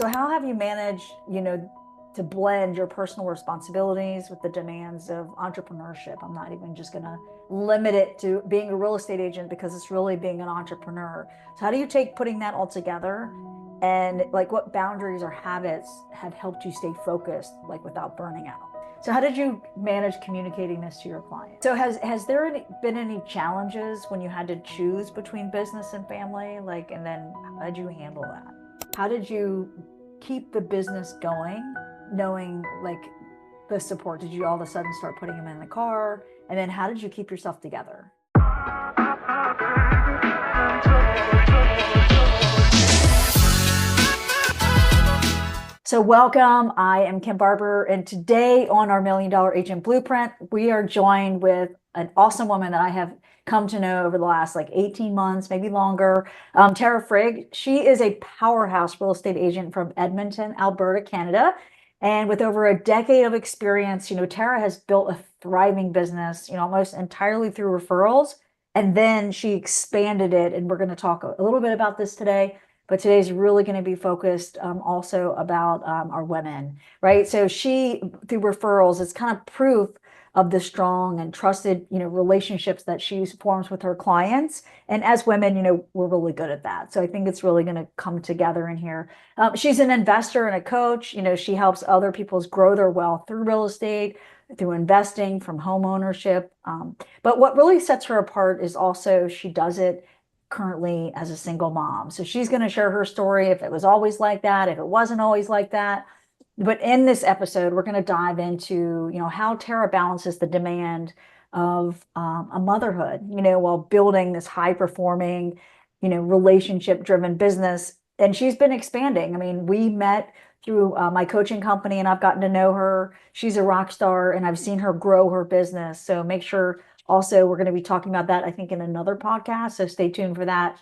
So how have you managed, to blend your personal responsibilities with the demands of entrepreneurship? I'm not even just going to limit it to being a real estate agent because it's really being an entrepreneur. So how do you take putting that all together, and like what boundaries or habits have helped you stay focused, like without burning out? So how did you manage communicating this to your client? So has there been any challenges when you had to choose between business and family? Like, and then how did you handle that? How did you keep the business going, knowing like the support? Did you all of a sudden start putting them in the car? And then how did you keep yourself together? So welcome, I am Kim Barber, and today on our Million Dollar Agent Blueprint, we are joined with an awesome woman that I have come to know over the last like 18 months, maybe longer, Tarah Frig. She is a powerhouse real estate agent from Edmonton, Alberta, Canada. And with over a decade of experience, Tarah has built a thriving business, almost entirely through referrals. And then she expanded it, and we're going to talk a little bit about this today, but today's really going to be focused also about our women, right? So she, through referrals, it's kind of proof of the strong and trusted, relationships that she forms with her clients. And as women, we're really good at that. So I think it's really going to come together in here. She's an investor and a coach. She helps other people's grow their wealth through real estate, through investing, from home ownership. But what really sets her apart is also she does it currently as a single mom. So she's going to share her story, if it was always like that, if it wasn't always like that. But in this episode, we're going to dive into, how Tarah balances the demand of a motherhood, while building this high performing, relationship driven business. And she's been expanding. I mean, we met through my coaching company, and I've gotten to know her. She's a rock star, and I've seen her grow her business. So make sure also, we're going to be talking about that, I think, in another podcast. So stay tuned for that.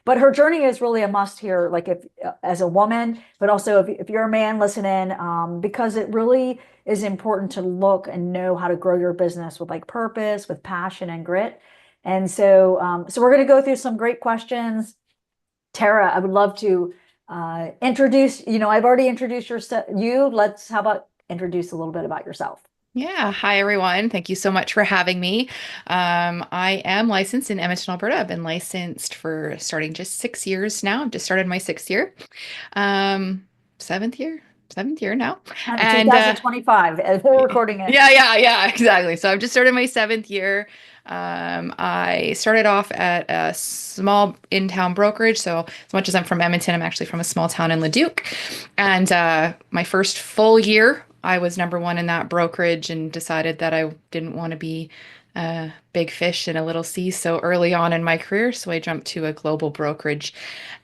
But her journey is really a must here, like if as a woman, but also if you're a man, listen in, because it really is important to look and know how to grow your business with like purpose, with passion and grit. And so we're going to go through some great questions. Tarah, I would love to introduce. I've already introduced you. How about introduce a little bit about yourself? Yeah. Hi, everyone. Thank you so much for having me. I am licensed in Edmonton, Alberta. I've been licensed for starting just 6 years now. I've just started my sixth year, um, seventh year now. And 2025, as we're recording it. yeah, exactly. So I've just started my seventh year. I started off at a small in-town brokerage. So as much as I'm from Edmonton, I'm actually from a small town in Leduc. And my first full year, I was number one in that brokerage and decided that I didn't want to be a big fish in a little sea so early on in my career. So I jumped to a global brokerage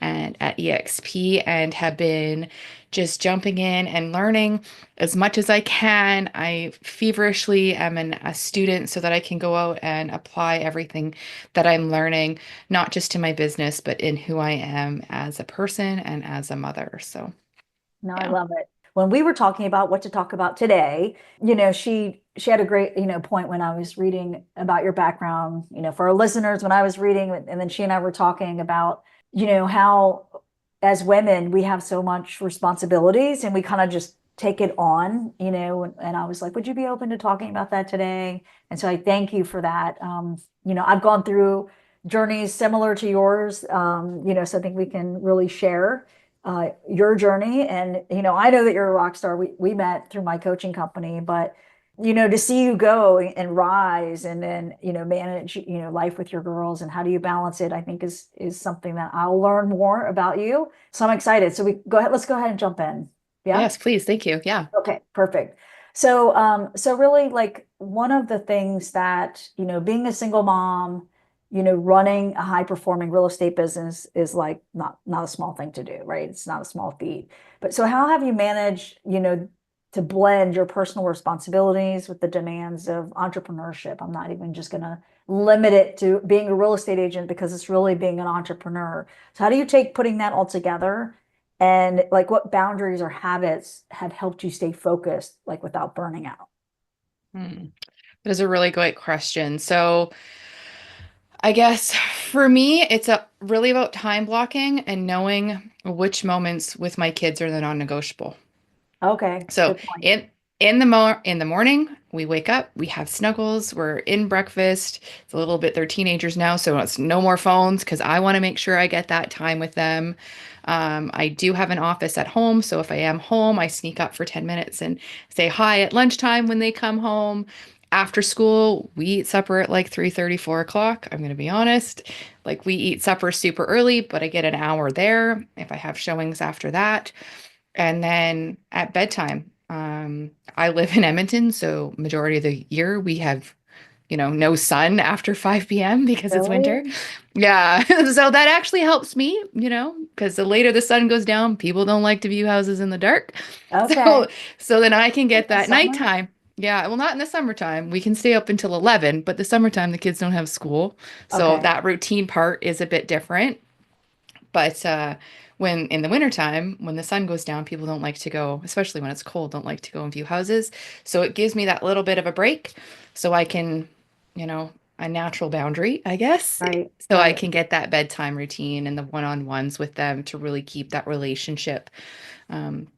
and at EXP and have been just jumping in and learning as much as I can. I feverishly am a student so that I can go out and apply everything that I'm learning, not just to my business, but in who I am as a person and as a mother. So, No, I yeah. love it. When we were talking about what to talk about today, she had a great, point when I was reading about your background, for our listeners, when I was reading, and then she and I were talking about, how as women we have so much responsibilities and we kind of just take it on, and I was like, would you be open to talking about that today? And so I thank you for that. I've gone through journeys similar to yours, so I think we can really share your journey. And, I know that you're a rock star. We met through my coaching company, but, to see you go and rise and then, manage, life with your girls and how do you balance it, I think is something that I'll learn more about you. So I'm excited. So let's go ahead and jump in. Yeah. Yes, please. Thank you. Yeah. Okay, perfect. So really like one of the things that, being a single mom, running a high performing real estate business is like not a small thing to do, right? It's not a small feat. But so how have you managed, to blend your personal responsibilities with the demands of entrepreneurship? I'm not even just going to limit it to being a real estate agent because it's really being an entrepreneur. So how do you take putting that all together, and like what boundaries or habits have helped you stay focused, like without burning out? Hmm. That is a really great question. So, I guess for me, it's really about time blocking and knowing which moments with my kids are the non-negotiable. Okay, So good point. in the morning, we wake up, we have snuggles, we're in breakfast. It's a little bit, they're teenagers now, so it's no more phones because I want to make sure I get that time with them. I do have an office at home, so if I am home, I sneak up for 10 minutes and say hi at lunchtime when they come home. After school, we eat supper at like 3:30, 4 o'clock. I'm going to be honest. Like we eat supper super early, but I get an hour there if I have showings after that. And then at bedtime, I live in Edmonton, so majority of the year we have, no sun after 5 p.m. because it's winter. Really? Yeah. So that actually helps me, because the later the sun goes down, people don't like to view houses in the dark. Okay. So so then I can In get the that summer? nighttime. Yeah, well, not in the summertime. We can stay up until 11, but the summertime the kids don't have school. So Okay, that routine part is a bit different. But when in the wintertime, when the sun goes down, people don't like to go, especially when it's cold, don't like to go and view houses. So it gives me that little bit of a break so I can, a natural boundary, I guess. right, So I right, can get that bedtime routine and the one-on-ones with them to really keep that relationship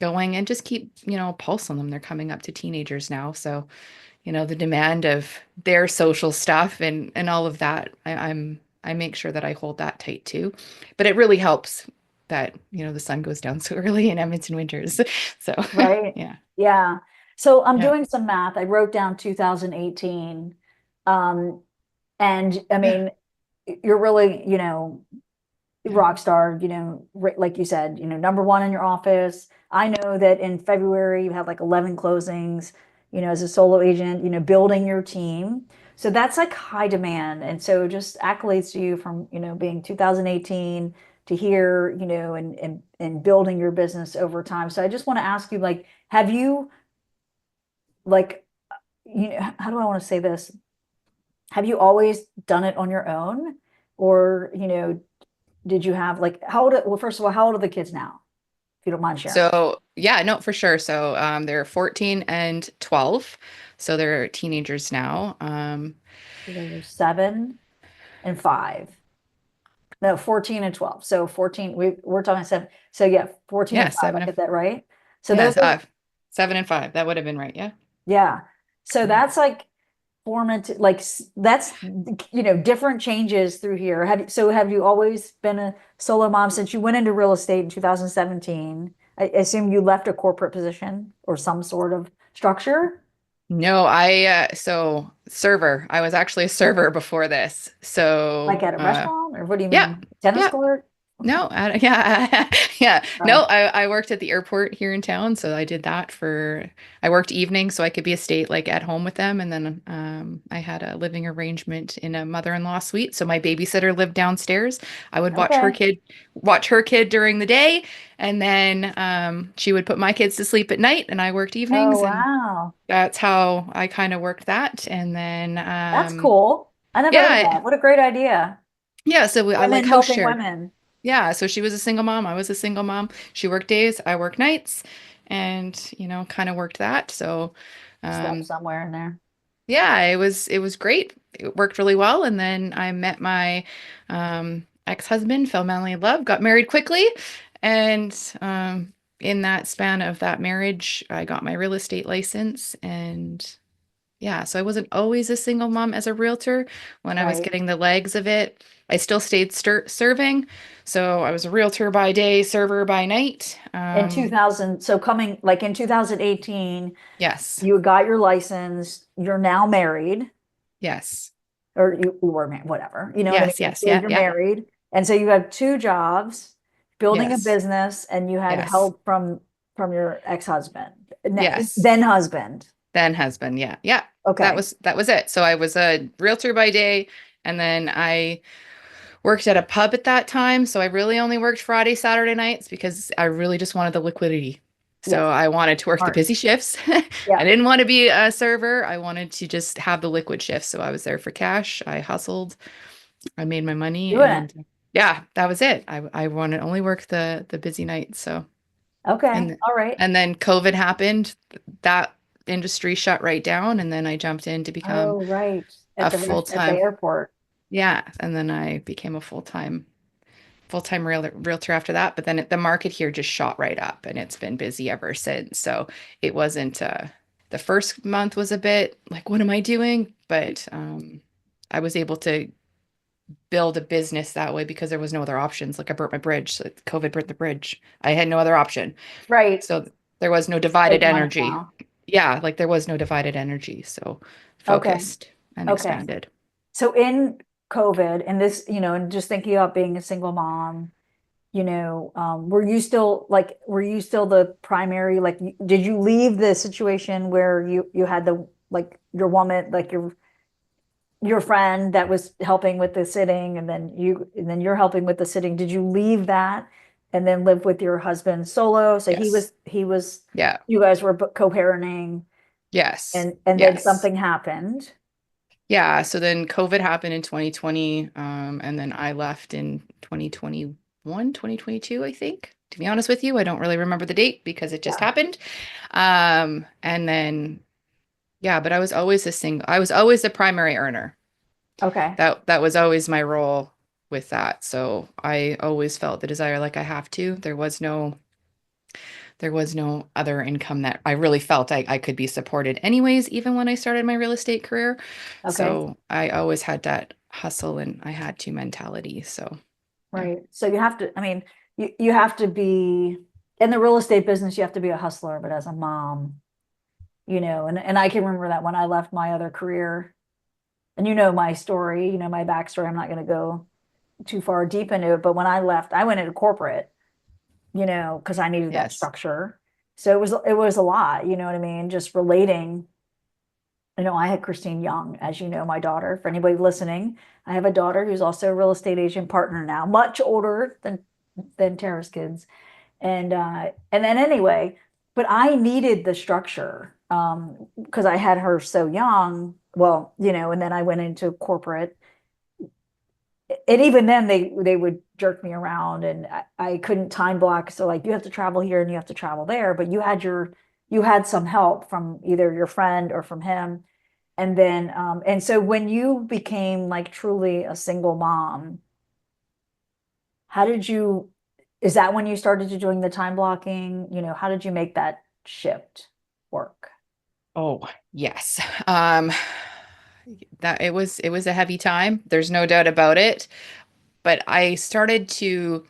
going and just keep, pulse on them. They're coming up to teenagers now. So, the demand of their social stuff and all of that, I make sure that I hold that tight too. But it really helps that, the sun goes down so early in Edmonton winters. So right. yeah. Yeah. So I'm Yeah. doing some math. I wrote down 2018. Um, and I Yeah. mean, you're really, Yeah. rock star, like you said, number one in your office. I know that in February you had like 11 closings, as a solo agent, building your team. So that's like high demand. And so just accolades to you from, being 2018 to here, and building your business over time. So I just want to ask you, like, have you like, how do I want to say this? Have you always done it on your own? Or, did you have like well, first of all, how old are the kids now? If you don't mind sharing. So yeah, no, for sure. So they're 14 and 12. So they're teenagers now. So they're 7 and 5. No, 14 and 12. So 14, we're talking 7. So yeah, 14 Yeah, and 5. I seven and get that right. So those yes, are, 7 and 5. That would have been right. Yeah. yeah. So Yeah. that's like formative, like that's, different changes through here. Have you always been a solo mom since you went into real estate in 2017? I assume you left a corporate position or some sort of structure, No, so server. I was actually a server before this. like So, at a restaurant, or what do you yeah, mean? Tennis yeah. court? No, yeah, yeah. No, Oh, I worked at the airport here in town, so I did that I worked evenings so I could be a state like at home with them, and then I had a living arrangement in a mother-in-law suite. So my babysitter lived downstairs. I would okay. watch her kid during the day, and then she would put my kids to sleep at night, and I worked Oh, evenings, and wow. that's how I kind of worked that. And then That's cool. I never heard yeah, that. What a great idea. yeah. So I Women like host helping shared. women. Yeah, so she was a single mom. I was a single mom. She worked days, I worked nights, and kind of worked that. So, Slept um, somewhere in there. yeah, it was great. It worked really well. And then I met my ex-husband, fell madly in love, got married quickly, and in that span of that marriage, I got my real estate license. And yeah, so I wasn't always a single mom as a realtor. When I was Right. getting the legs of it, I still stayed serving. So I was a realtor by day, server by night. In 2000, so coming like in 2018, Yes, you got your license. You're now married, yes, or you were married, whatever. You know what I yes, mean? yes, So yeah, you're yeah, married. And so you have two jobs, building a yes, business, and you had yes, help from your ex-husband, yes. then husband. Then husband, yeah, yeah. That Okay. was that was it. So I was a realtor by day, and then I worked at a pub at that time, so I really only worked Friday, Saturday nights because I really just wanted the liquidity. So Yes. I wanted to work the Smart. busy shifts. I Yeah. didn't want to be a server. I wanted to just have the liquid shifts. So I was there for cash. I hustled. I made my money, Doing it. and yeah, that was it. I wanted only work the busy nights. So Okay. and All right. and then COVID happened. That industry shut right down, and then I jumped in to become Oh, right. a At the full-time. airport. Yeah, and then I became a full-time realtor after that. But then the market here just shot right up, and it's been busy ever since. So it wasn't. The first month was a bit like, what am I doing? But I was able to build a business that way because there was no other options. Like I burnt my bridge. So COVID burnt the bridge. I had no other option. Right. So there was no Make divided money energy. now. Yeah, like there was no divided energy. So Okay. focused and Okay. expanded. So in COVID and this, and just thinking about being a single mom, were you still the primary, like, did you leave the situation where you had the, like, your woman, like your friend that was helping with the sitting, and then you're helping with the sitting. Did you leave that and then live with your husband solo? So Yes. he was, Yeah. you guys were co-parenting, Yes. and then Yes. something happened. Yeah. So then COVID happened in 2020. And then I left in 2021, 2022, I think. To be honest with you, I don't really remember the date because it just Yeah. happened. And then yeah, but I was always the primary earner. Okay. That was always my role with that. So I always felt the desire like I have to. There was no other income that I really felt I could be supported anyways, even when I started my real estate career. Okay. So I always had that hustle and I had to mentality. So yeah. Right. So you have to, I mean, you have to be in the real estate business, you have to be a hustler, but as a mom, and I can remember that when I left my other career, and my story, my backstory. I'm not going to go too far deep into it, but when I left, I went into corporate, because I needed that Yes. structure. So it was a lot, you know what I mean? Just relating. I had Christine Young, as you know, my daughter. For anybody listening, I have a daughter who's also a real estate agent partner now, much older than Tara's kids. And then anyway, but I needed the structure because I had her so young. Well, and then I went into corporate, and even then they would jerk me around, and I couldn't time block. So, like, you have to travel here and you have to travel there, but you had some help from either your friend or from him. And so when you became like truly a single mom, how did you, is that when you started to doing the time blocking? How did you make that shift work? Oh, yes. Um, that it was a heavy time. There's no doubt about it. But I started to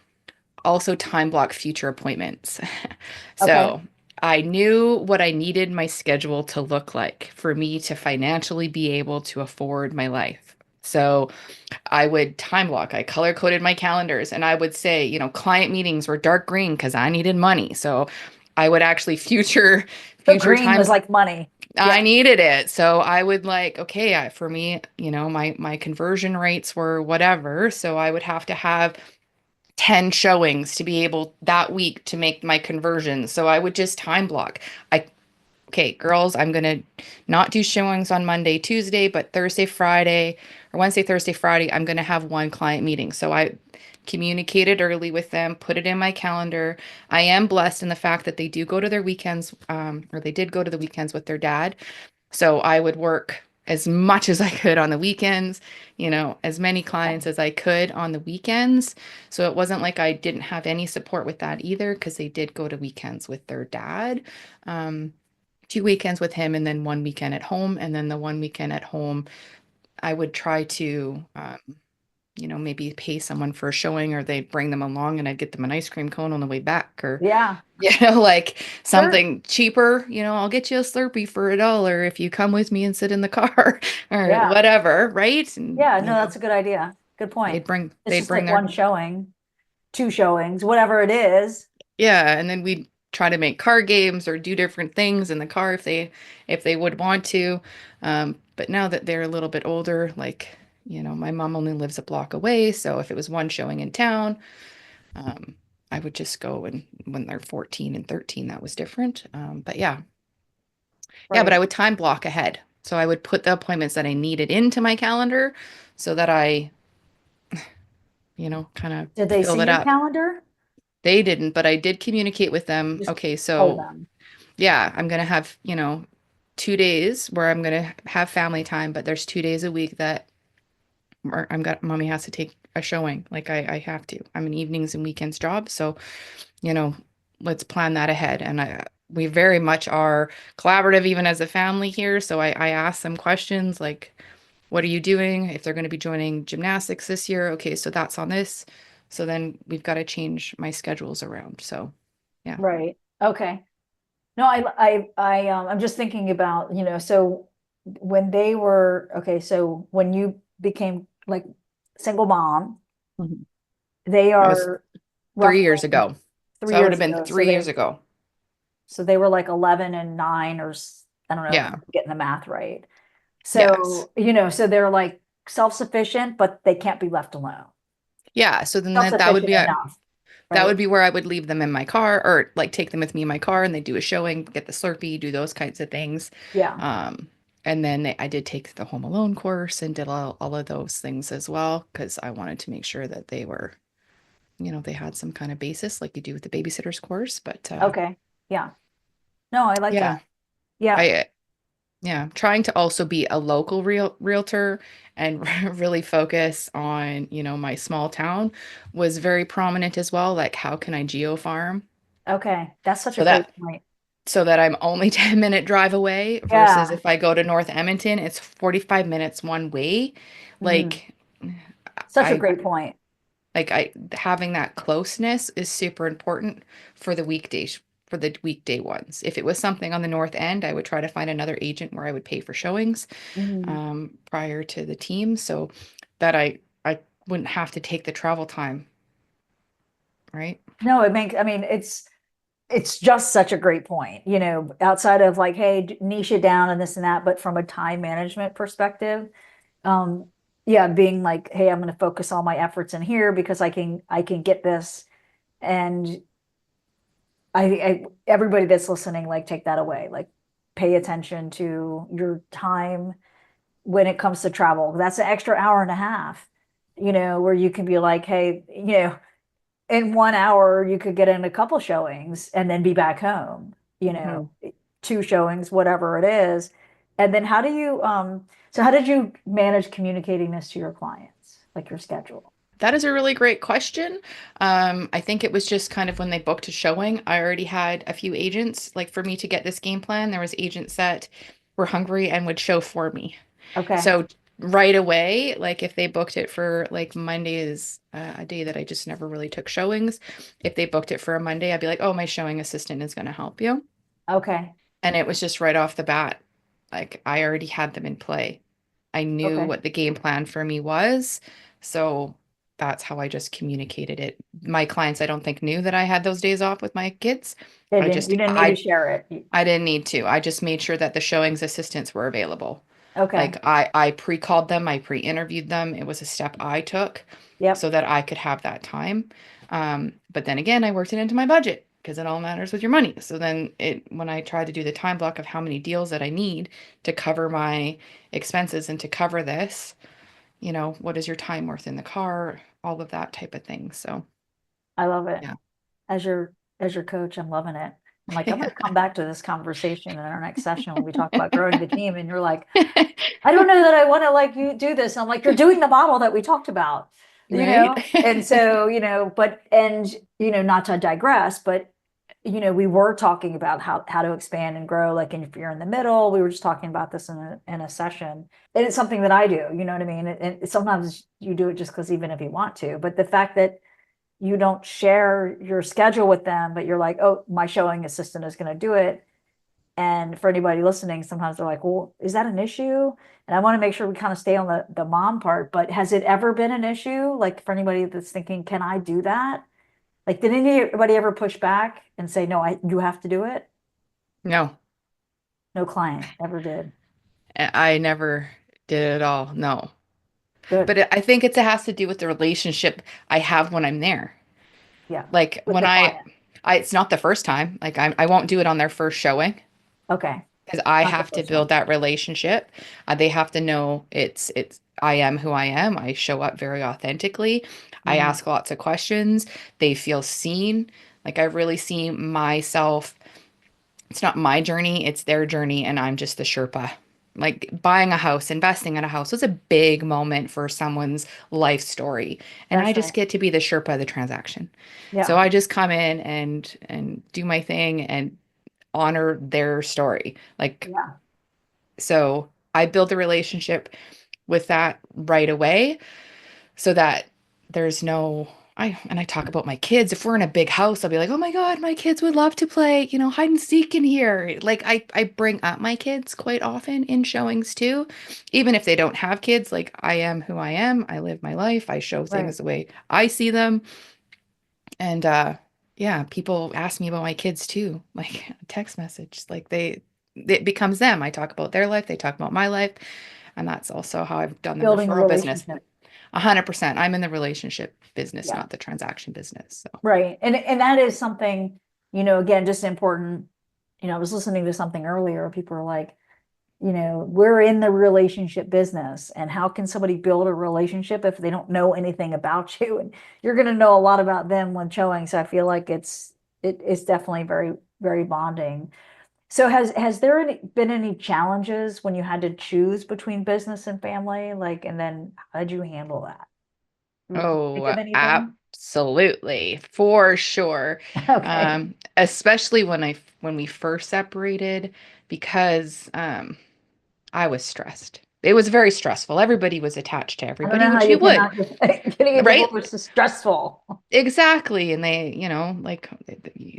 also time block future appointments. Okay. So I knew what I needed my schedule to look like for me to financially be able to afford my life. So I would time block. I color coded my calendars and I would say, client meetings were dark green because I needed money. So I would actually The future green was time like money. I Yeah. needed it. So I would like, okay, for me, my conversion rates were whatever. So I would have to have 10 showings to be able that week to make my conversion. So I would just time block. Okay, girls, I'm going to not do showings on Monday, Tuesday, but Thursday, Friday, or Wednesday, Thursday, Friday, I'm going to have one client meeting. So I communicated early with them, put it in my calendar. I am blessed in the fact that they do go to their weekends, or they did go to the weekends with their dad. So I would work as much as I could on the weekends, as many clients as I could on the weekends. So it wasn't like I didn't have any support with that either, because they did go to weekends with their dad. Um, 2 weekends with him and then one weekend at home. And then the one weekend at home, I would try to, maybe pay someone for a showing or they'd bring them along and I'd get them an ice cream cone on the way back or, Yeah. like Sure. something cheaper, I'll get you a Slurpee for $1 if you come with me and sit in the car or Yeah. whatever, right? And, Yeah. No, that's a good idea. Good point. It's they'd just bring like their one showing, two showings, whatever it is. Yeah, and then we'd try to make card games or do different things in the car if they would want to. But now that they're a little bit older, like, my mom only lives a block away, so if it was one showing in town, um, I would just go and when they're 14 and 13, that was different. But yeah. Yeah, but I Right. would time block ahead. So I would put the appointments that I needed into my calendar so that I, kind of Did they fill see it your up. calendar? They didn't, but I did communicate with them. Just Okay, told so them. yeah, I'm gonna have, 2 days where I'm gonna have family time, but there's 2 days a week that or I'm got mommy has to take a showing. Like I have to. I'm an evenings and weekends job. So, you know, let's plan that ahead. And we very much are collaborative even as a family here. So I ask them questions like, what are you doing? If they're going to be joining gymnastics this year, okay, so that's on this. So then we've got to change my schedules around. So yeah. Right. Okay. No, I'm just thinking about, so when they were, okay, so when you became like single mom, Mhm. they It was are 3 years roughly ago. So three that would years have been ago. 3 years ago. So they were like 11 and 9 or I don't know if Yeah. I'm getting the math right. Yes. So, so they're like self-sufficient, but they can't be left alone. Yeah. So then that would Self-sufficient be enough, that right? would be where I would leave them in my car or like take them with me in my car and they do a showing, get the Slurpee, do those kinds of things. Yeah. Um, and then I did take the Home Alone course and did all of those things as well because I wanted to make sure that they were, they had some kind of basis like you do with the babysitter's course. But Okay. Yeah. No, I like that. yeah, Yeah. I yeah, trying to also be a local realtor and really focus on, my small town was very prominent as well. Like, how can I geo farm Okay. That's such a so great that point. I'm only 10-minute drive away versus Yeah. if I go to North Edmonton, it's 45 minutes one way. Mhm. Like Such a I great point. I having that closeness is super important for the weekdays, for the weekday ones. If it was something on the north end, I would try to find another agent where I would pay for showings Mhm. prior to the team so that I wouldn't have to take the travel time, right? No, I mean, it's just such a great point, outside of like, hey, niche it down and this and that, but from a time management perspective, um, yeah, being like, hey, I'm going to focus all my efforts in here because I can get this. And everybody that's listening, like, take that away, like, pay attention to your time when it comes to travel. That's an extra hour and a half, where you can be like, hey, in 1 hour you could get in a couple showings and then be back home, Mhm. two showings, whatever it is. And then how did you manage communicating this to your clients, like your schedule? That is a really great question. I think it was just kind of when they booked a showing, I already had a few agents. Like for me to get this game plan, there was agents that were hungry and would show for me. Okay. So right away, like if they booked it for like Monday is a day that I just never really took showings. If they booked it for a Monday, I'd be like, oh, my showing assistant is going to help you. Okay. And it was just right off the bat. Like I already had them in play. I knew Okay. what the game plan for me was. So that's how I just communicated it. My clients, I don't think knew that I had those days off with my kids. I just You didn't need to I share it. I didn't need to. I just made sure that the showings assistants were available. Okay. Like I pre-called them, I pre-interviewed them. It was a step I took Yep. so that I could have that time. But then again, I worked it into my budget because it all matters with your money. So then when I tried to do the time block of how many deals that I need to cover my expenses and to cover this, what is your time worth in the car, all of that type of thing. So I love it. yeah. As your coach, I'm loving it. I'm like, I'm going to come back to this conversation in our next session when we talk about growing the team. And you're like, I don't know that I want to like you do this. And I'm like, you're doing the model that we talked about, Right? And so, not to digress, but we were talking about how to expand and grow. Like, and if you're in the middle, we were just talking about this in a session. And it's something that I do, you know what I mean? And sometimes you do it just because even if you want to, but the fact that you don't share your schedule with them, but you're like, oh, my showing assistant is going to do it. And for anybody listening, sometimes they're like, well, is that an issue? And I want to make sure we kind of stay on the mom part, but has it ever been an issue? Like for anybody that's thinking, can I do that? Like, did anybody ever push back and say, no, you have to do it? No, No client ever did. I never did it at all. No. Good. But I think it has to do with the relationship I have when I'm there. Yeah. Like With when the client. it's not the first time. Like I won't do it on their first showing Okay. because I Not the have to first one. build that relationship. They have to know I am who I am. I show up very authentically. I Mhm. ask lots of questions. They feel seen. Like I really see myself. It's not my journey, it's their journey, and I'm just the Sherpa. like buying a house, investing in a house was a big moment for someone's life story. And I That's just right. get to be the Sherpa of the transaction. So Yeah. I just come in and do my thing and honor their story. Like, Yeah. so I build a relationship with that right away so that there's no I talk about my kids. If we're in a big house, I'll be like, "Oh my God, my kids would love to play, hide and seek in here." Like I bring up my kids quite often in showings too. Even if they don't have kids, like I am who I am. I live my life. I show Right. things the way I see them. And yeah, people ask me about my kids too, like a text message. Like it becomes them. I talk about their life, they talk about my life, and that's also how I've done the Building a referral business. relationship. 100%. I'm in the relationship business, Yeah. not the transaction business. So, Right. And that is something, again, just important. I was listening to something earlier. People are like, we're in the relationship business, and how can somebody build a relationship if they don't know anything about you? And you're going to know a lot about them when showing. So I feel like it's definitely very, very bonding. So has there been any challenges when you had to choose between business and family? Like, and then how did you handle that? Can you think oh, of anything? absolutely, for sure. Okay. Especially when we first separated, because I was stressed. It was very stressful. Everybody was attached to I don't everybody, know how which you you would, cannot just getting a right? divorce is stressful. Exactly. And they, like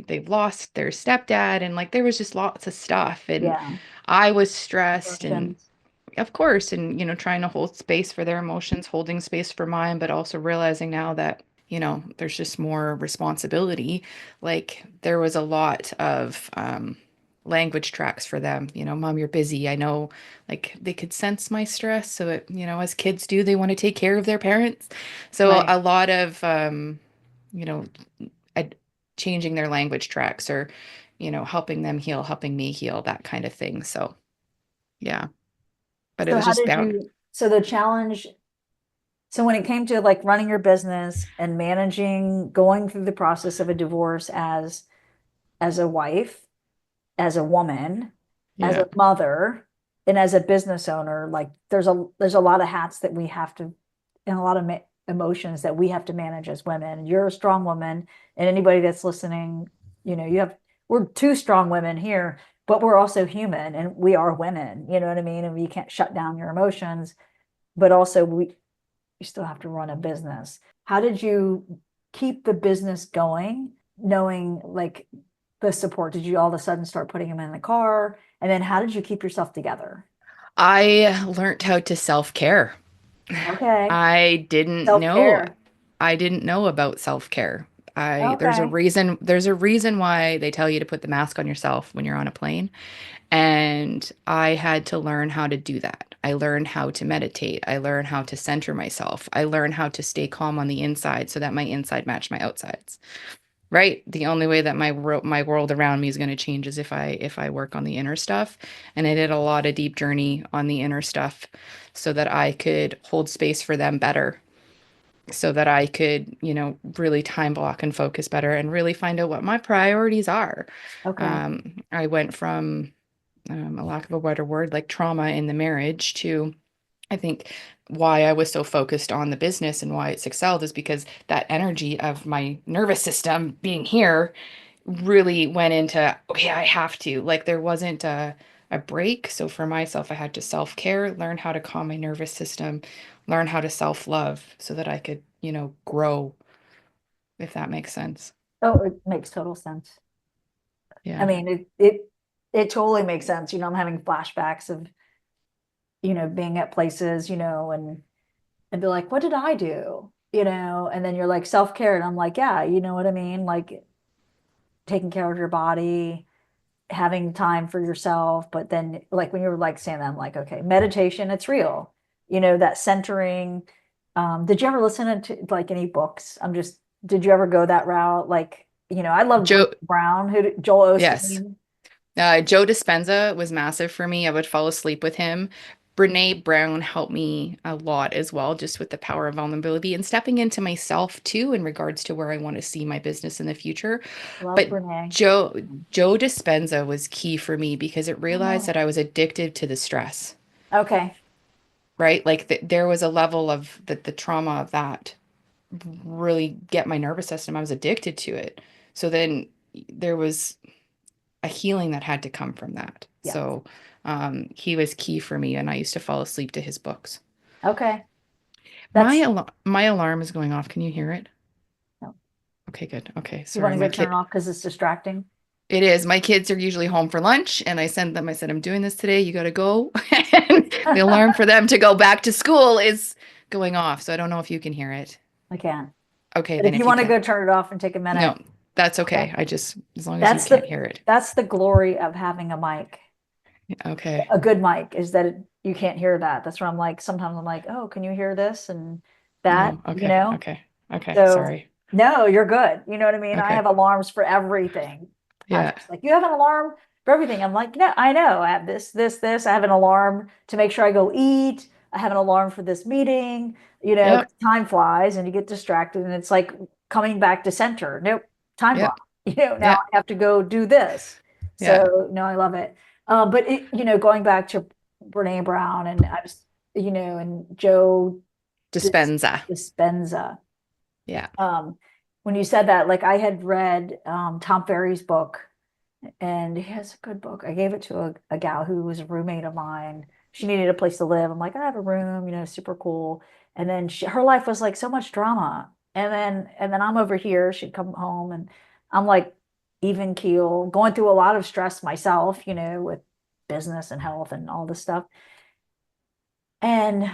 they've lost their stepdad and like there was just lots of stuff. And Yeah. I was stressed and Emotions. of course, and trying to hold space for their emotions, holding space for mine, but also realizing now that, there's just more responsibility. Like there was a lot of language tracks for them, mom, you're busy. I know, like they could sense my stress. So it, as kids do, they want to take care of their parents. So Right. a lot of you know, ad- changing their language tracks or, helping them heal, helping me heal, that kind of thing. So yeah, but it So was how just did bound. you, so the challenge, so when it came to like running your business and managing, going through the process of a divorce as a wife, as a woman, as Yeah. a mother, and as a business owner, like there's a lot of hats that we have to, and a lot of emotions that we have to manage as women. You're a strong woman, and anybody that's listening, you have we're two strong women here, but we're also human, and we are women. You know what I mean? And you can't shut down your emotions, but also you still have to run a business. How did you keep the business going, knowing like the support? Did you all of a sudden start putting them in the car? And then how did you keep yourself together? I learned how to self-care. Okay. I didn't know. Self-care. I didn't know about self-care. Okay. There's a reason why they tell you to put the mask on yourself when you're on a plane. And I had to learn how to do that. I learned how to meditate. I learned how to center myself. I learned how to stay calm on the inside so that my inside matched my outsides. Right? The only way that my world around me is going to change is if I work on the inner stuff. And I did a lot of deep journey on the inner stuff so that I could hold space for them better, so that I could, really time block and focus better and really find out what my priorities are. Okay. I went from a lack of a better word, like trauma in the marriage to I think why I was so focused on the business and why it's excelled is because that energy of my nervous system being here really went into, okay, I have to. Like there wasn't a break. So for myself, I had to self-care, learn how to calm my nervous system, learn how to self-love so that I could, grow, if that makes sense. Oh, it makes total sense. I Yeah. mean, it totally makes sense. I'm having flashbacks of, being at places, and be like, what did I do? And then you're like self-care. And I'm like, yeah, you know what I mean? Like taking care of your body, having time for yourself. But then like when you were like saying that, I'm like, okay, meditation, it's real. That centering. Did you ever listen to like any books? Did you ever go that route? Like, I love Brene Joe, Brown, Joel yes. Osteen. Joe Dispenza was massive for me. I would fall asleep with him. Brene Brown helped me a lot as well, just with the power of vulnerability and stepping into myself too, in regards to where I want to see my business in the future. Love But Brene. Joe Joe Dispenza was key for me because it I realized know. that I was addicted to the stress. Okay. right? Like there was a level of the trauma of that really get my nervous system. I was addicted to it. So then there was a healing that had to come from that. Yeah. So he was key for me, and I used to fall asleep to his books. Okay. That's, My alarm is going off. Can you hear it? no. Okay, good. Okay, You want sorry. to go turn it off because it's distracting? It is. My kids are usually home for lunch, and I said, I'm doing this today. You got to go. And the alarm for them to go back to school is going off. So I don't know if you can hear it. I can. Okay, But then if you if you want to can. go turn it off and take a minute, No, that's okay. okay. I just, as long as you That's can't the hear it. that's the glory of having a mic, Okay. a good mic, is that you can't hear that. That's where I'm like, sometimes I'm like, oh, can you hear this and that, No, okay, you know? okay, okay. So Sorry. no, you're good. You know what I mean? I Okay. have alarms for everything. Yeah. Patrick's like, you have an alarm for everything. I'm like, no, I know. I have this, this, this. I have an alarm to make sure I go eat. I have an alarm for this meeting, 'cause Yep. time flies and you get distracted and it's like coming back to center. Nope, time block. Yep. Now Yep. I have to go do this. Yeah. So no, I love it. But going back to Brene Brown and I was, and Joe Dispenza. Dispenza. Yeah. Um, when you said that, like I had read Tom Ferry's book, and he has a good book. I gave it to a gal who was a roommate of mine. She needed a place to live. I'm like, I have a room, super cool. And then her life was like so much drama. And then I'm over here. She'd come home, and I'm like even keel, going through a lot of stress myself, with business and health and all this stuff. And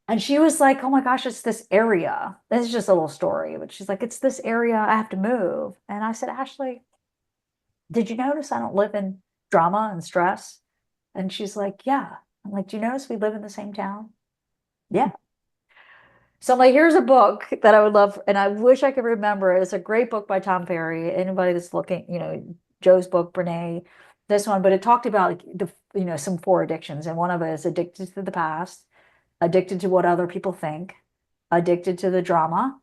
and she was like, "Oh my gosh, it's this area." This is just a little story, but she's like, "It's this area. I have to move." And I said, "Ashley, did you notice I don't live in drama and stress?" And she's like, "Yeah." I'm like, "Do you notice we live in the same town?" Yeah. So I'm like, here's a book that I would love, and I wish I could remember it. It's a great book by Tom Ferry. Anybody that's looking, Joe's book, Brene, this one, but it talked about like some four addictions, and one of it is addicted to the past, addicted to what other people think, addicted to the drama.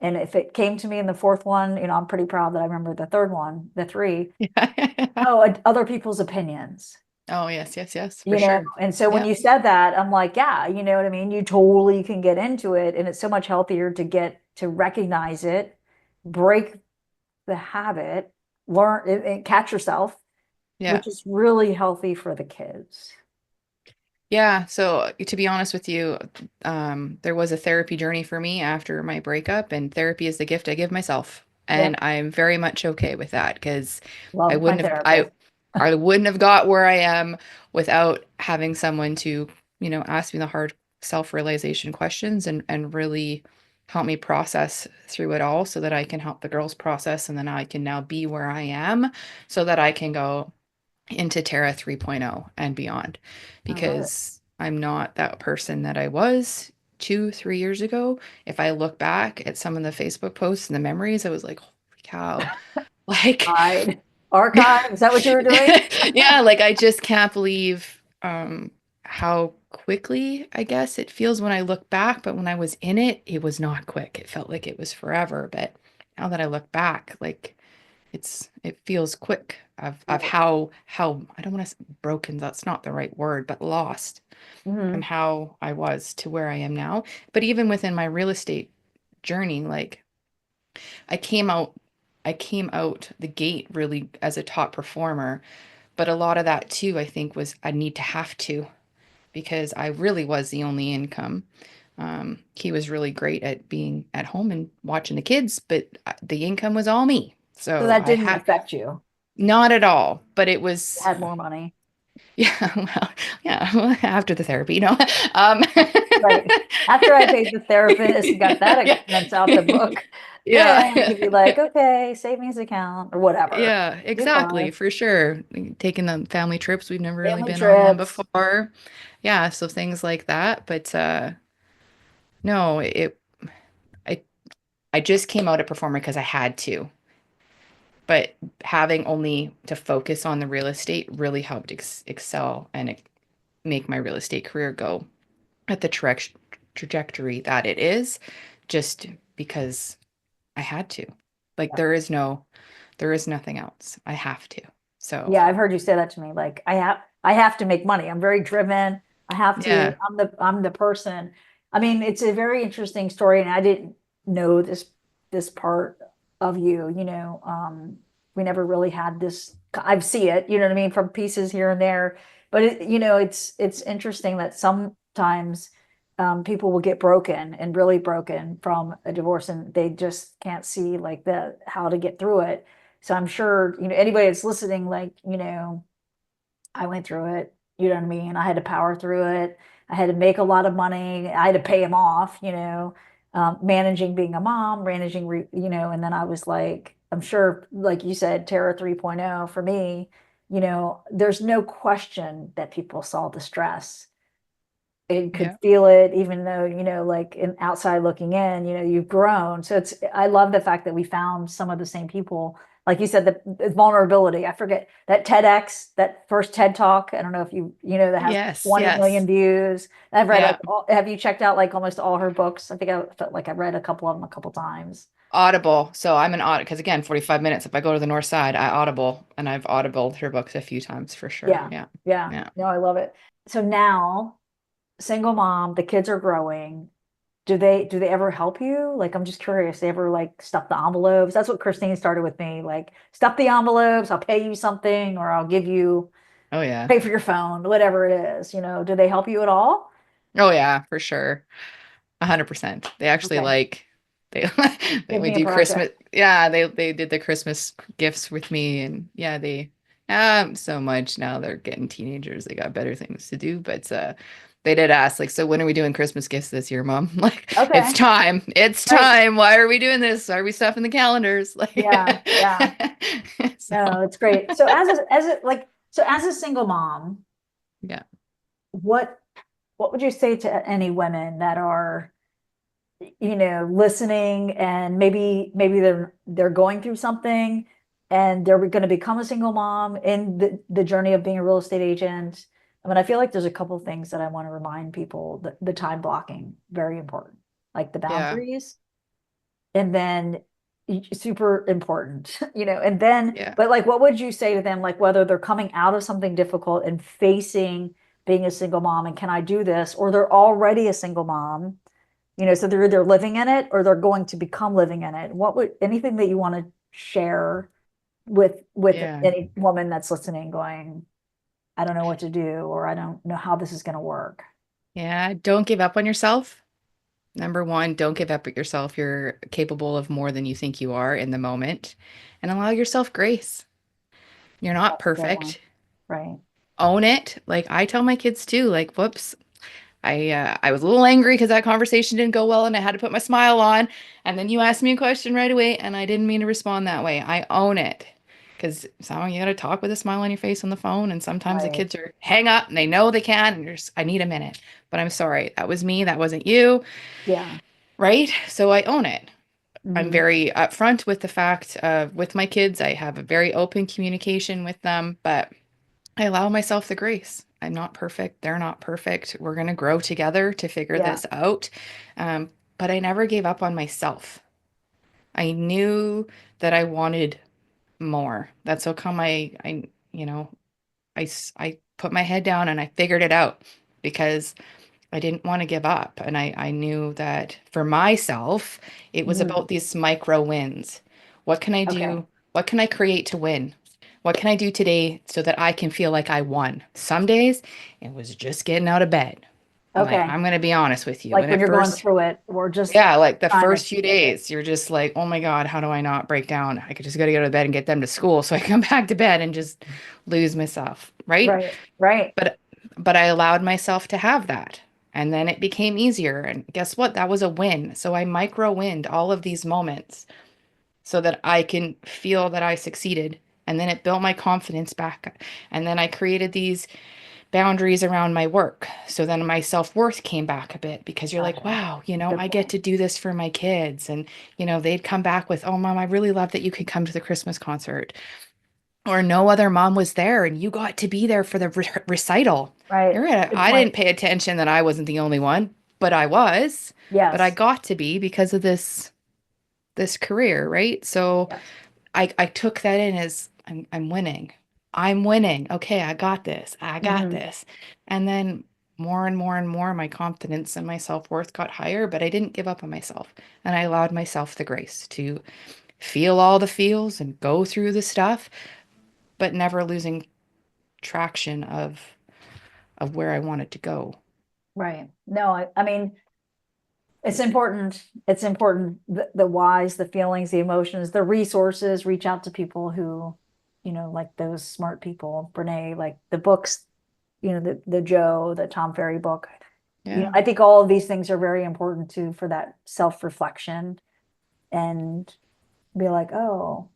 And if it came to me in the fourth one, I'm pretty proud that I remember the third one, the three. Yeah. Oh, other people's opinions, Oh, yes, yes, yes, for sure. And so when Yep. you said that, I'm like, yeah, you know what I mean? You totally can get into it. And it's so much healthier to get to recognize it, break the habit, learn and catch yourself, Yeah. which is really healthy for the kids. Yeah. So to be honest with you, there was a therapy journey for me after my breakup, and therapy is the gift I give myself. And Yep. I'm very much okay with that because I Love my wouldn't have I therapist. I wouldn't have got where I am without having someone to, ask me the hard self-realization questions and really help me process through it all so that I can help the girls process and then I can now be where I am so that I can go into Terra 3.0 and beyond I love it. because I'm not that person that I was 2, 3 years ago. If I look back at some of the Facebook posts and the memories, I was like, holy cow, like, Hide. Archive. Is that what you were doing? yeah, like I just can't believe how quickly, I guess, it feels when I look back. But when I was in it, it was not quick. It felt like it was forever. But now that I look back, like it feels quick of Right. how I don't want to broken, that's not the right word, but lost from Hmm. how I was to where I am now. But even within my real estate journey, like I came out I came out the gate really as a top performer, but a lot of that too, I think, was I need to have to because I really was the only income. He was really great at being at home and watching the kids, but the income was all me. So So that I didn't had affect you. not at all, but it You was, had more money. yeah, well, yeah, well, after the therapy. Um, Right. After I paid the therapist and got that yeah, expense out the book, yeah, then you'd be like, okay, savings account or whatever. yeah, You're exactly, fine. for sure. Taking the family trips, we've never really Family been on one trips. before. Yeah, so things like that. But no, I, I just came out a performer because I had to. But having only to focus on the real estate really helped excel and make my real estate career go at the trajectory that it is, just because I had to. Like there is nothing else. I have to. So Yeah, I've heard you say that to me. Like I have to make money. I'm very driven. I have to. Yeah. I'm the person. I mean, it's a very interesting story, and I didn't know this part of you. We never really had this. I see it, you know what I mean, from pieces here and there. But it's interesting that sometimes people will get broken and really broken from a divorce, and they just can't see like the how to get through it. So I'm sure anybody that's listening, like I went through it. You know what I mean? I had to power through it. I had to make a lot of money. I had to pay him off, managing being a mom, managing, and then I was like, I'm sure, like you said, Terra 3.0 for me, there's no question that people saw the stress and could Yeah. feel it, even though, like in outside looking in, you've grown. So I love the fact that we found some of the same people. Like you said, the vulnerability. I forget that TEDx, that first TED talk. I don't know if that has Yes. 20 million Yes. views. I've read like, Yeah. have you checked out like almost all her books? I think I felt like I read a couple of them a couple times. Audible. So I'm an audit because again, 45 minutes. If I go to the north side, I audible and I've audibled her books a few times for sure. Yeah. Yeah. Yeah. Yeah. No, I love it. So now, single mom, the kids are growing. Do they ever help you? Like, I'm just curious. They ever like stuff the envelopes? That's what Christine started with me. Like, stuff the envelopes, I'll pay you something, or I'll give you Oh yeah. pay for your phone, whatever it is. Do they help you at all? Oh yeah, for sure. 100%. They actually Okay. like they Give we me a do Christmas. project. Yeah, they did the Christmas gifts with me and yeah, they so much now they're getting teenagers. They got better things to do, but they did ask like, so when are we doing Christmas gifts this year, Mom? Like, it's Okay. time. It's Right. time. Why are we doing this? Why are we stuffing the calendars? Like Yeah. Yeah. so No, it's great. So as a single mom, yeah. what what would you say to any women that are listening, and maybe they're going through something, and they're going to become a single mom in the journey of being a real estate agent. I mean, I feel like there's a couple things that I want to remind people. The time blocking, very important, like the Yeah. boundaries, and then super important, and then, Yeah. but like, what would you say to them, like whether they're coming out of something difficult and facing being a single mom, and can I do this, or they're already a single mom, so they're either living in it or they're going to become living in it. What would anything that you want to share with Yeah. any woman that's listening, going, I don't know what to do, or I don't know how this is going to work? Yeah. Don't give up on yourself. Number one, don't give up at yourself. You're capable of more than you think you are in the moment, and allow yourself grace. You're not That's a good one. perfect. Right. Own it. Like I tell my kids too, like, whoops, I was a little angry because that conversation didn't go well and I had to put my smile on. And then you asked me a question right away and I didn't mean to respond that way. I own it. Because some you gotta talk with a smile on your face on the phone, and sometimes the Right. kids are hang up and they know they can, and you're just, I need a minute. But I'm sorry, that was me, that wasn't you, Yeah. right? So I own it. I'm Hmm. very upfront with the fact of with my kids. I have a very open communication with them, but I allow myself the grace. I'm not perfect. They're not perfect. We're going to grow together to figure Yeah. this out. But I never gave up on myself. I knew that I wanted more. That's how come you know, I put my head down and I figured it out because I didn't want to give up. And I knew that for myself, it was Hmm. about these micro wins. What can I Okay. do? What can I create to win? What can I do today so that I can feel like I won? Some days it was just getting out of bed. Like, Okay. I'm going to be honest with you. Like And when at you're going first, through it, or just yeah, like the trying to first few days, you're just like, oh my God, how do I not break down? I could just got to go to bed and get them to school so I can come back to bed and just lose myself, right? right. Right. But but I allowed myself to have that. And then it became easier. And guess what? That was a win. So I micro winned all of these moments so that I can feel that I succeeded. And then it built my confidence back. And then I created these boundaries around my work. So then my self-worth came back a bit because you're like, Gotcha. wow, Good I get point. to do this for my kids. And, they'd come back with, oh, Mom, I really love that you could come to the Christmas concert. Or no other mom was there and you got to be there for the recital. Right. Good I point. didn't pay attention that I wasn't the only one, but I was. But I Yes. got to be because of this career, right? So Yes. I took that in as I'm winning. I'm winning. Okay, I got this. I got Hmm. this. And then more and more and more, my confidence and my self-worth got higher, but I didn't give up on myself. And I allowed myself the grace to feel all the feels and go through the stuff, but never losing traction of where I wanted to go. Right. No, I mean, it's important. It's important. The whys, the feelings, the emotions, the resources, reach out to people who, like those smart people, Brene, like the books, the Joe, the Tom Ferry book. Yeah. I think all of these things are very important too for that self-reflection and be like, oh,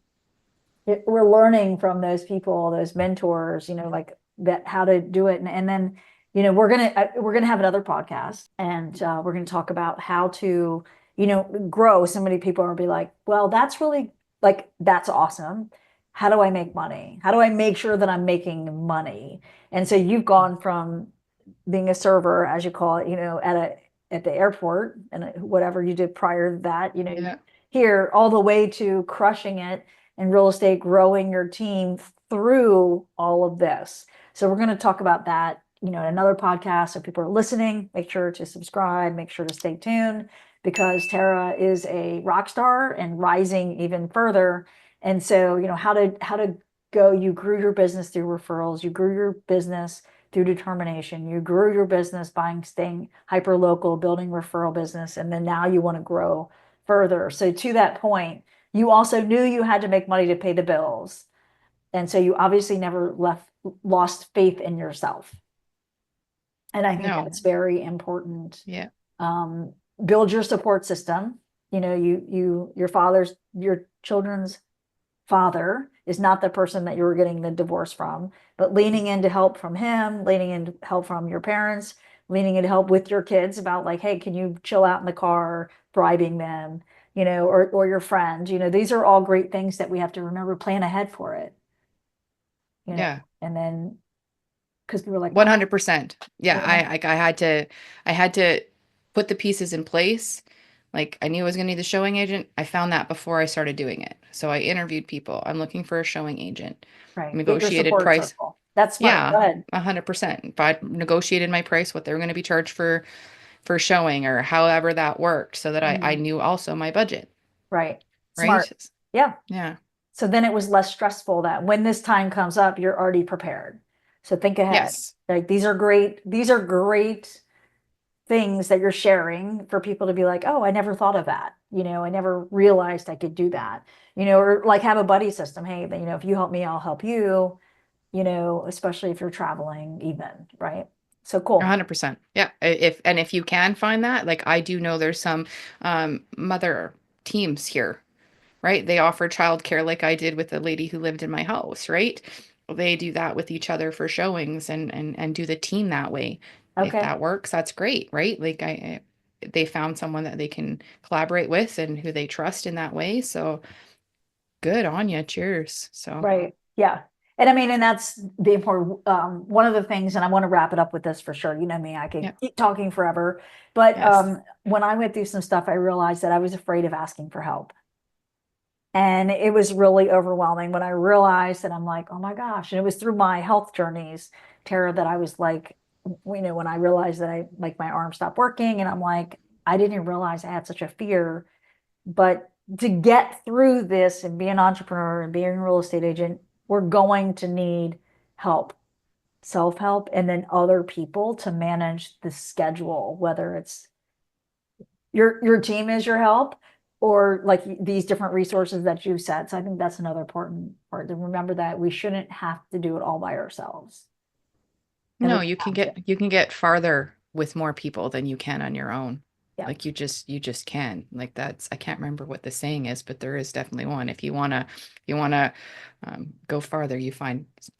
we're learning from those people, those mentors, like that, how to do it. And then, we're gonna have another podcast, and we're gonna talk about how to, grow. So many people are be like, well, that's really like, that's awesome. How do I make money? How do I make sure that I'm making money? And so you've gone from being a server, as you call it, at the airport, and whatever you did prior to that, Yeah. here all the way to crushing it in real estate, growing your team through all of this. So we're going to talk about that, in another podcast. So people are listening, make sure to subscribe, make sure to stay tuned, because Tarah is a rock star and rising even further. And so, how to go, you grew your business through referrals, you grew your business through determination, you grew your business by staying hyper local, building referral business, and then now you want to grow further. So to that point, you also knew you had to make money to pay the bills. And so you obviously never lost faith in yourself. And I think No. that's very important. Yeah. Um, Build your support system. Your children's father is not the person that you were getting the divorce from, but leaning into help from him, leaning into help from your parents, leaning into help with your kids about like, hey, can you chill out in the car, bribing them, or your friend, these are all great things that we have to remember, plan ahead for it, Yeah. and then, because we were like, wow, 100%. Yeah, I had to put the pieces in place. Like I knew I was going to need the showing agent. I found that before I started doing it. So I interviewed people. I'm looking for a showing agent. right, get your Negotiated support price. circle. That's smart. Go Yeah, ahead. 100%. But I negotiated my price, what they were going to be charged for showing or however that worked so that I Mhm. knew also my budget, Right. Smart. right? Yeah. Yeah. So then it was less stressful that when this time comes up, you're already prepared. So think ahead. Yes. Like these are great things that you're sharing for people to be like, oh, I never thought of that. I never realized I could do that. Or like have a buddy system. Hey, if you help me, I'll help you, especially if you're traveling even, right? So cool. 100%. Yeah. If you can find that, like I do know there's some mother teams here, right? They offer childcare like I did with the lady who lived in my house, right? They do that with each other for showings and do the team that way. If Okay. that works, that's great, right? Like they found someone that they can collaborate with and who they trust in that way. So good on you. Cheers. So Right. Yeah. And I mean, and that's the important, one of the things, and I want to wrap it up with this for sure. You know me, I could yeah. keep talking forever. But Yes. when I went through some stuff, I realized that I was afraid of asking for help. And it was really overwhelming when I realized that I'm like, oh my gosh. And it was through my health journeys, Tara, that I was like, when I realized that I like my arm stopped working, and I'm like, I didn't even realize I had such a fear. But to get through this and be an entrepreneur and being a real estate agent, we're going to need help, self-help, and then other people to manage the schedule, whether it's your team is your help, or like these different resources that you said. So I think that's another important part to remember, that we shouldn't have to do it all by ourselves. And we No, don't have to. you can get farther with more people than you can on your own. Yeah, Like you just can. Like that's I can't remember what the saying is, but there is definitely one. If you wanna go farther, you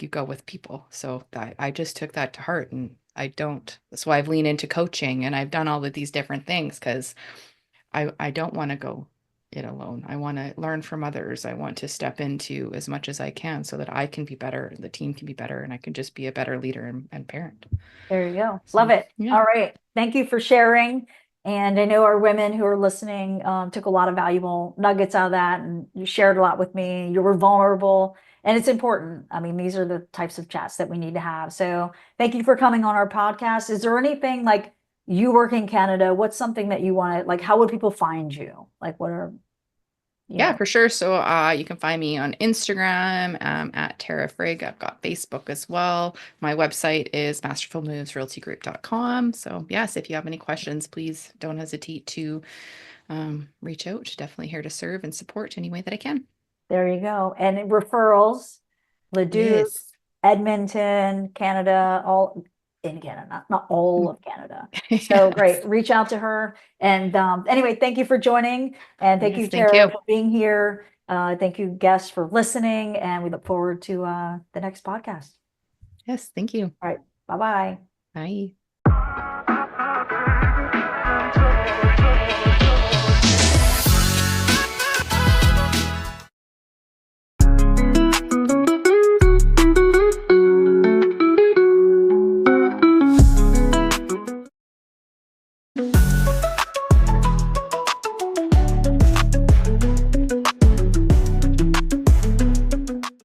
go with people. So I just took that to heart, and I don't. That's why I've leaned into coaching and I've done all of these different things because I don't want to go it alone. I want to learn from others. I want to step into as much as I can so that I can be better, the team can be better, and I can just be a better leader and parent. there you go. Love So, it. yeah. All right. Thank you for sharing. And I know our women who are listening took a lot of valuable nuggets out of that, and you shared a lot with me. You were vulnerable, And it's important. I mean, these are the types of chats that we need to have. So thank you for coming on our podcast. Is there anything like you work in Canada? What's something that you want to like, how would people find you? Like, what are, you Yeah, know, for sure. So you can find me on Instagram at Tarah Frig. I've got Facebook as well. My website is masterfulmovesrealtygroup.com. So yes, if you have any questions, please don't hesitate to reach out. Definitely here to serve and support any way that I can. there you go. And referrals, Leduc, Yes. Edmonton, Canada, all in Canada, not all of Canada. So Yes. great. Reach out to her. And anyway, thank you for joining. And thank you, Yes, thank Tara, you. for being here. Thank you, guests, for listening. And we look forward to the next podcast. Yes, thank you. All right. Bye bye. Bye.